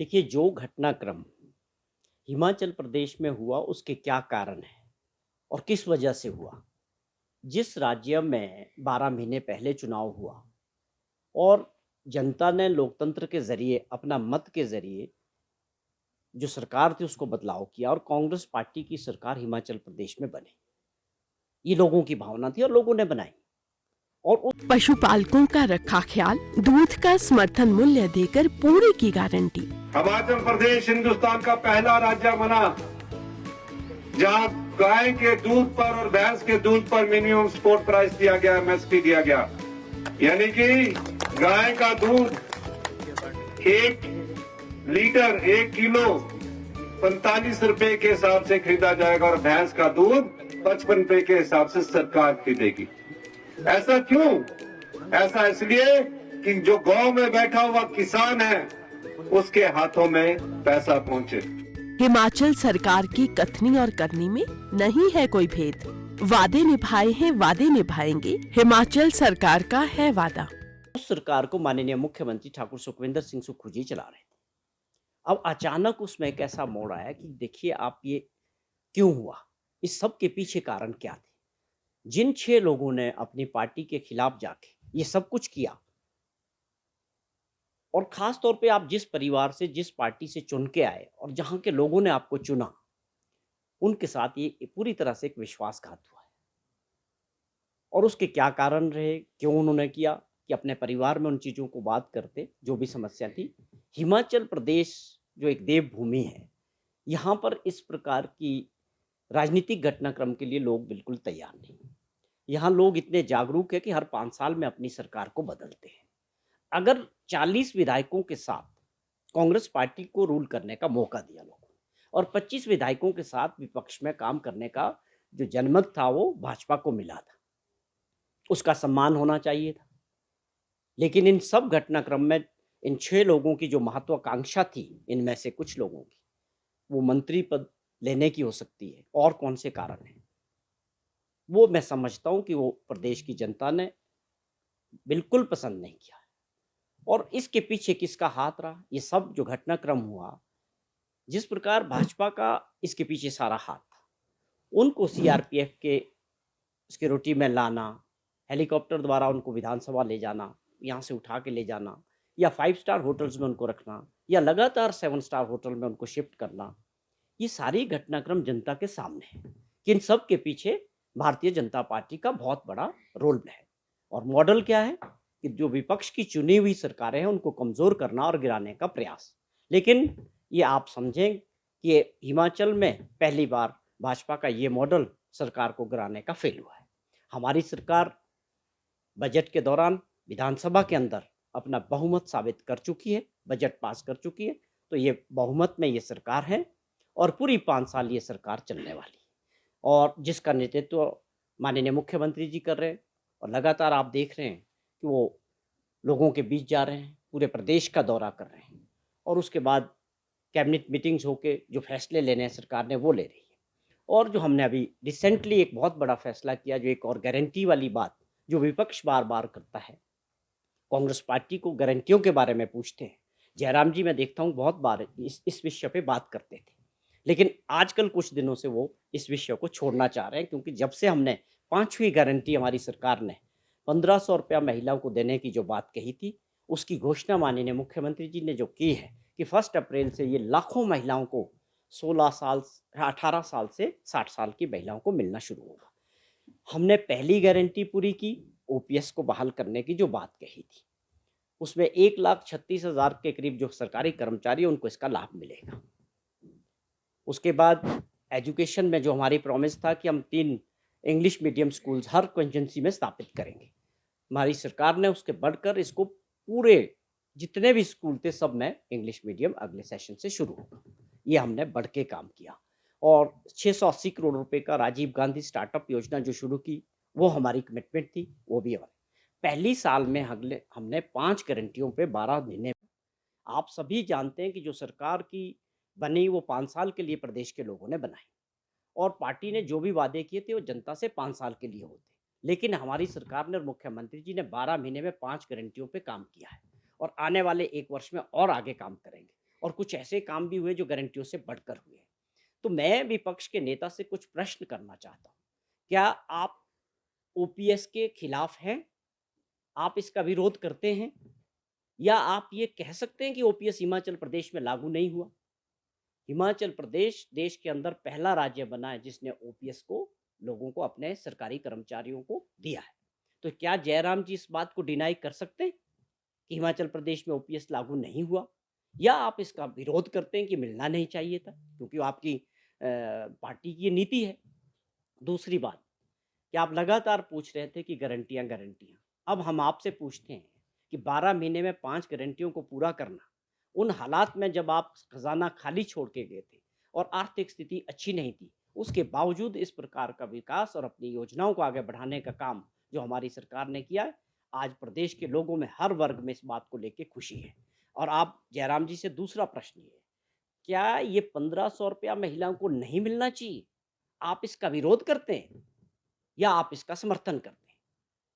देखिए, जो घटनाक्रम हिमाचल प्रदेश में हुआ उसके क्या कारण हैं और किस वजह से हुआ। जिस राज्य में 12 महीने पहले चुनाव हुआ और जनता ने लोकतंत्र के ज़रिए अपना मत के ज़रिए जो सरकार थी उसको बदलाव किया और कांग्रेस पार्टी की सरकार हिमाचल प्रदेश में बनी। ये लोगों की भावना थी और लोगों ने बनाई। और उस पशुपालकों का रखा ख्याल, दूध का समर्थन मूल्य देकर पूरी की गारंटी। हिमाचल प्रदेश हिंदुस्तान का पहला राज्य बना जहां गाय के दूध पर और भैंस के दूध पर मिनिमम सपोर्ट प्राइस दिया गया, एमएसपी दिया गया। यानी कि गाय का दूध 1 लीटर 1 किलो 45 रुपए के हिसाब से खरीदा जाएगा और भैंस का दूध 55 रुपए के हिसाब से सरकार खरीदेगी। ऐसा क्यों? ऐसा इसलिए कि जो गांव में बैठा हुआ किसान है उसके हाथों में पैसा पहुंचे। हिमाचल सरकार की कथनी और करनी में नहीं है कोई भेद। वादे निभाए हैं, वादे निभाएंगे, हिमाचल सरकार का है वादा। उस सरकार को माननीय मुख्यमंत्री ठाकुर सुखविंदर सिंह सुक्खू जी चला रहे थे। अब अचानक उसमें एक ऐसा मोड़ आया कि देखिए आप ये क्यों हुआ? इस सब के पीछे कारण क्या थे? जिन 6 लोगों ने अपनी पार्टी के खिलाफ जाके ये सब कुछ किया और ख़ास तौर पे आप जिस परिवार से, जिस पार्टी से चुन के आए और जहाँ के लोगों ने आपको चुना, उनके साथ ये पूरी तरह से एक विश्वासघात हुआ है। और उसके क्या कारण रहे, क्यों उन्होंने किया कि अपने परिवार में उन चीज़ों को बात करते, जो भी समस्या थी। हिमाचल प्रदेश जो एक देवभूमि है, यहाँ पर इस प्रकार की राजनीतिक घटनाक्रम के लिए लोग बिल्कुल तैयार नहीं। यहाँ लोग इतने जागरूक हैं कि हर 5 साल में अपनी सरकार को बदलते हैं। अगर 40 विधायकों के साथ कांग्रेस पार्टी को रूल करने का मौका दिया लोगों ने और 25 विधायकों के साथ विपक्ष में काम करने का जो जनमत था वो भाजपा को मिला था, उसका सम्मान होना चाहिए था। लेकिन इन सब घटनाक्रम में इन 6 लोगों की जो महत्वाकांक्षा थी, इनमें से कुछ लोगों की, वो मंत्री पद लेने की हो सकती है और कौन से कारण हैं, वो मैं समझता हूँ कि वो प्रदेश की जनता ने बिल्कुल पसंद नहीं किया है। और इसके पीछे किसका हाथ रहा? ये सब जो घटनाक्रम हुआ, जिस प्रकार भाजपा का इसके पीछे सारा हाथ था, उनको सीआरपीएफ के सिक्योरिटी में लाना, हेलीकॉप्टर द्वारा उनको विधानसभा ले जाना, यहाँ से उठा के ले जाना या 5 स्टार होटल्स में उनको रखना या लगातार 7 स्टार होटल में उनको शिफ्ट करना, ये सारी घटनाक्रम जनता के सामने है कि इन सब के पीछे भारतीय जनता पार्टी का बहुत बड़ा रोल है। और मॉडल क्या है कि जो विपक्ष की चुनी हुई सरकारें हैं उनको कमज़ोर करना और गिराने का प्रयास। लेकिन ये आप समझें कि हिमाचल में पहली बार भाजपा का ये मॉडल सरकार को गिराने का फेल हुआ है। हमारी सरकार बजट के दौरान विधानसभा के अंदर अपना बहुमत साबित कर चुकी है, बजट पास कर चुकी है, तो ये बहुमत में ये सरकार है और पूरी 5 साल ये सरकार चलने वाली है और जिसका नेतृत्व माननीय मुख्यमंत्री जी कर रहे हैं। और लगातार आप देख रहे हैं कि वो लोगों के बीच जा रहे हैं, पूरे प्रदेश का दौरा कर रहे हैं और उसके बाद कैबिनेट मीटिंग्स होके जो फैसले लेने हैं सरकार ने वो ले रही है। और जो हमने अभी रिसेंटली एक बहुत बड़ा फैसला किया, जो एक और गारंटी वाली बात जो विपक्ष बार-बार करता है, कांग्रेस पार्टी को गारंटियों के बारे में पूछते हैं। जयराम जी मैं देखता हूँ बहुत बार इस विषय पे बात करते थे। लेकिन आजकल कुछ दिनों से वो इस विषय को छोड़ना चाह रहे हैं क्योंकि जब से हमने 5वीं गारंटी हमारी सरकार ने 1500 रुपया महिलाओं को देने की जो बात कही थी, उसकी घोषणा माननीय मुख्यमंत्री जी ने जो की है कि 1 अप्रैल से ये लाखों महिलाओं को 16 साल 18 साल से 60 साल की महिलाओं को मिलना शुरू होगा। हमने पहली गारंटी पूरी की, ओपीएस को बहाल करने की जो बात कही थी, उसमें 1,36,000 के करीब जो सरकारी कर्मचारी हैं उनको इसका लाभ मिलेगा। उसके बाद एजुकेशन में जो हमारी प्रॉमिस था कि हम 3 इंग्लिश मीडियम स्कूल्स हर कंस्टिट्यूएंसी में स्थापित करेंगे। हमारी सरकार ने उसके बढ़कर इसको पूरे जितने भी स्कूल थे सब में इंग्लिश मीडियम अगले सेशन से शुरू होगा। ये हमने बढ़ के काम किया और 680 करोड़ रुपए का राजीव गांधी स्टार्टअप योजना जो शुरू की, वो हमारी कमिटमेंट थी, वो भी हमारी। पहली साल में अगले हमने 5 गारंटियों पे 12 महीने। आप सभी जानते हैं कि जो सरकार की बनी वो 5 साल के लिए प्रदेश के लोगों ने बनाई और पार्टी ने जो भी वादे किए थे वो जनता से 5 साल के लिए होते। लेकिन हमारी सरकार ने और मुख्यमंत्री जी ने 12 महीने में 5 गारंटियों पे काम किया है और आने वाले 1 वर्ष में और आगे काम करेंगे और कुछ ऐसे काम भी हुए जो गारंटियों से बढ़कर हुए। तो मैं विपक्ष के नेता से कुछ प्रश्न करना चाहता हूँ। क्या आप ओपीएस के खिलाफ हैं? आप इसका विरोध करते हैं? या आप ये कह सकते हैं कि ओपीएस हिमाचल प्रदेश में लागू नहीं हुआ? हिमाचल प्रदेश देश के अंदर पहला राज्य बना है जिसने ओपीएस को लोगों को, अपने सरकारी कर्मचारियों को दिया है। तो क्या जयराम जी इस बात को डिनाई कर सकते हैं कि हिमाचल प्रदेश में ओपीएस लागू नहीं हुआ? या आप इसका विरोध करते हैं कि मिलना नहीं चाहिए था, क्योंकि वो आपकी पार्टी की ये नीति है? दूसरी बात कि आप लगातार पूछ रहे थे कि गारंटियाँ, गारंटियाँ। अब हम आपसे पूछते हैं कि 12 महीने में 5 गारंटियों को पूरा करना, उन हालात में जब आप खजाना खाली छोड़ के गए थे और आर्थिक स्थिति अच्छी नहीं थी, उसके बावजूद इस प्रकार का विकास और अपनी योजनाओं को आगे बढ़ाने का काम जो हमारी सरकार ने किया है, आज प्रदेश के लोगों में हर वर्ग में इस बात को लेके खुशी है। और आप जयराम जी से दूसरा प्रश्न ये है, क्या ये 1500 रुपया महिलाओं को नहीं मिलना चाहिए? आप इसका विरोध करते हैं या आप इसका समर्थन करते हैं?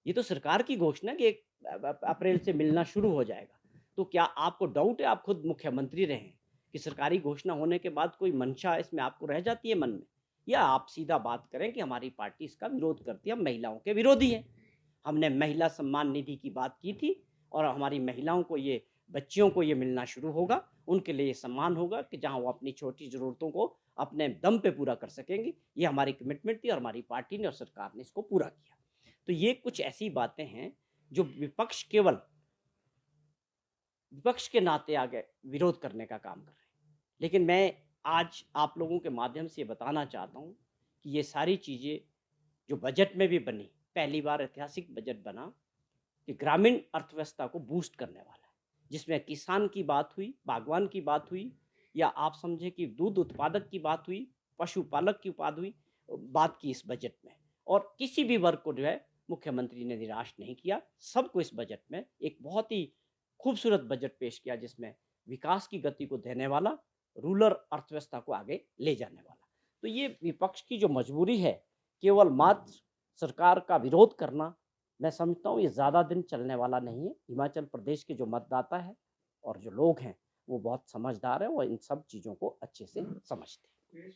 ये तो सरकार की घोषणा है कि 1 अप्रैल से मिलना शुरू हो जाएगा। तो क्या आपको डाउट है, आप खुद मुख्यमंत्री रहे हैं, कि सरकारी घोषणा होने के बाद कोई मंशा इसमें आपको रह जाती है मन में? या आप सीधा बात करें कि हमारी पार्टी इसका विरोध करती है, हम महिलाओं के विरोधी हैं। हमने महिला सम्मान निधि की बात की थी और हमारी महिलाओं को ये, बच्चियों को ये मिलना शुरू होगा, उनके लिए ये सम्मान होगा कि जहाँ वो अपनी छोटी ज़रूरतों को अपने दम पे पूरा कर सकेंगी। ये हमारी कमिटमेंट थी और हमारी पार्टी ने और सरकार ने इसको पूरा किया। तो ये कुछ ऐसी बातें हैं जो विपक्ष केवल विपक्ष के नाते आगे विरोध करने का काम कर रहे हैं। लेकिन मैं आज आप लोगों के माध्यम से ये बताना चाहता हूँ कि ये सारी चीज़ें जो बजट में भी बनी, पहली बार ऐतिहासिक बजट बना कि ग्रामीण अर्थव्यवस्था को बूस्ट करने वाला है, जिसमें किसान की बात हुई, बागवान की बात हुई, या आप समझे कि दूध उत्पादक की बात हुई, पशुपालक की बात की इस बजट में। और किसी भी वर्ग को जो है मुख्यमंत्री ने निराश नहीं किया। सबको इस बजट में एक बहुत ही खूबसूरत बजट पेश किया, जिसमें विकास की गति को देने वाला, रूरल अर्थव्यवस्था को आगे ले जाने वाला। तो ये विपक्ष की जो मजबूरी है, केवल मात्र सरकार का विरोध करना, मैं समझता हूँ ये ज़्यादा दिन चलने वाला नहीं है। हिमाचल प्रदेश के जो मतदाता है और जो लोग हैं वो बहुत समझदार हैं, वो इन सब चीज़ों को अच्छे से समझते हैं।